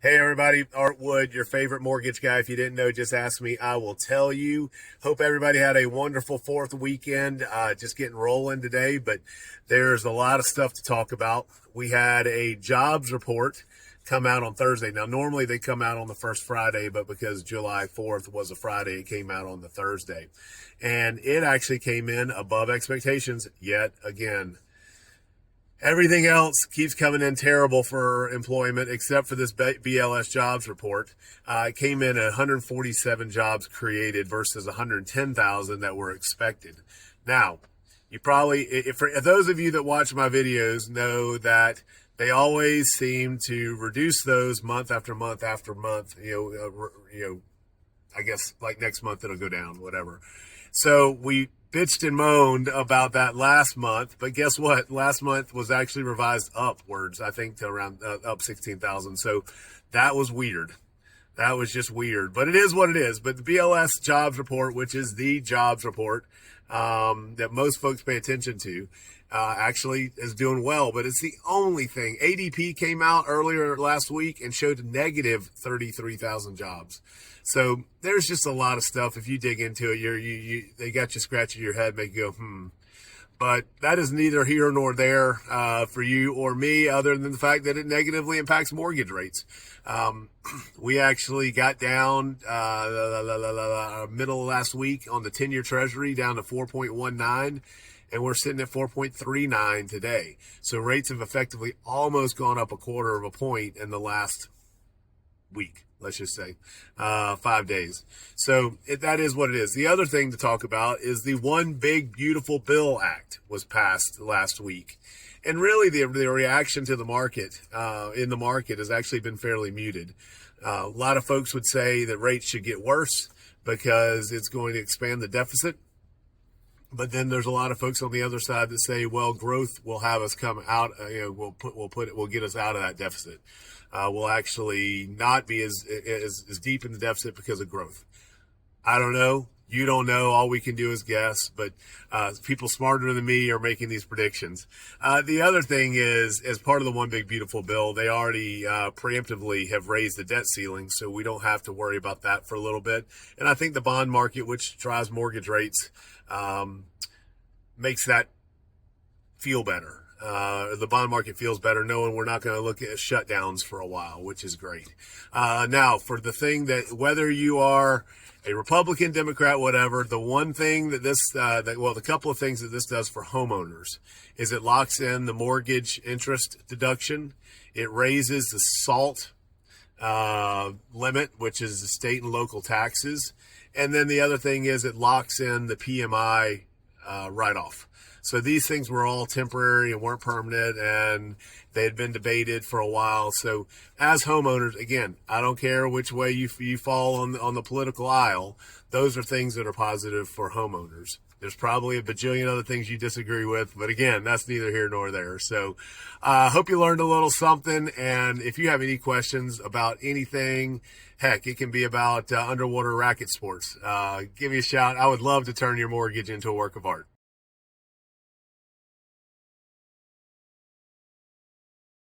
Hey everybody, Art Wood, your favorite mortgage guy. If you didn't know, just ask me. I will tell you. Hope everybody had a wonderful fourth weekend. Just getting rolling today, but there's a lot of stuff to talk about. We had a jobs report come out on Thursday. Now, normally they come out on the first Friday, but because July 4th was a Friday, it came out on the Thursday. And it actually came in above expectations yet again. Everything else keeps coming in terrible for employment except for this BLS jobs report. It came in at 147 jobs created versus 110,000 that were expected. Now, you probably, if those of you that watch my videos know that they always seem to reduce those month after month after month. I guess like next month it'll go down, whatever. So we bitched and moaned about that last month, but guess what? Last month was actually revised upwards, I think, to around up 16,000. So that was weird. That was just weird, but it is what it is. But the BLS jobs report, which is the jobs report that most folks pay attention to, actually is doing well, but it's the only thing. ADP came out earlier last week and showed negative 33,000 jobs. So there's just a lot of stuff. If you dig into it, they got you scratching your head, make you go, But that is neither here nor there for you or me, other than the fact that it negatively impacts mortgage rates. We actually got down middle of last week on the 10-year Treasury down to 4.19, and we're sitting at 4.39 today. So rates have effectively almost gone up a quarter of a point in the last week, let's just say 5 days. So that is what it is. The other thing to talk about is the One Big Beautiful Bill Act was passed last week. And really the reaction to the market, in the market, has actually been fairly muted. A lot of folks would say that rates should get worse because it's going to expand the deficit. But then there's a lot of folks on the other side that say, well, growth will have us come out, we'll get us out of that deficit. We'll actually not be as deep in the deficit because of growth. I don't know. You don't know. All we can do is guess, but people smarter than me are making these predictions. The other thing is, as part of the One Big Beautiful Bill, they already preemptively have raised the debt ceiling, so we don't have to worry about that for a little bit. And I think the bond market, which drives mortgage rates, makes that feel better. The bond market feels better knowing we're not going to look at shutdowns for a while, which is great. Now, for the thing that whether you are a Republican, Democrat, whatever, the one thing that the couple of things that this does for homeowners is it locks in the mortgage interest deduction. It raises the SALT limit, which is the state and local taxes. And then the other thing is it locks in the PMI write-off. So these things were all temporary and weren't permanent, and they had been debated for a while. So as homeowners, again, I don't care which way you fall on the political aisle. Those are things that are positive for homeowners. There's probably a bajillion other things you disagree with, but again, that's neither here nor there. So I hope you learned a little something. And if you have any questions about anything, heck, it can be about underwater racket sports, give me a shout. I would love to turn your mortgage into a work of art.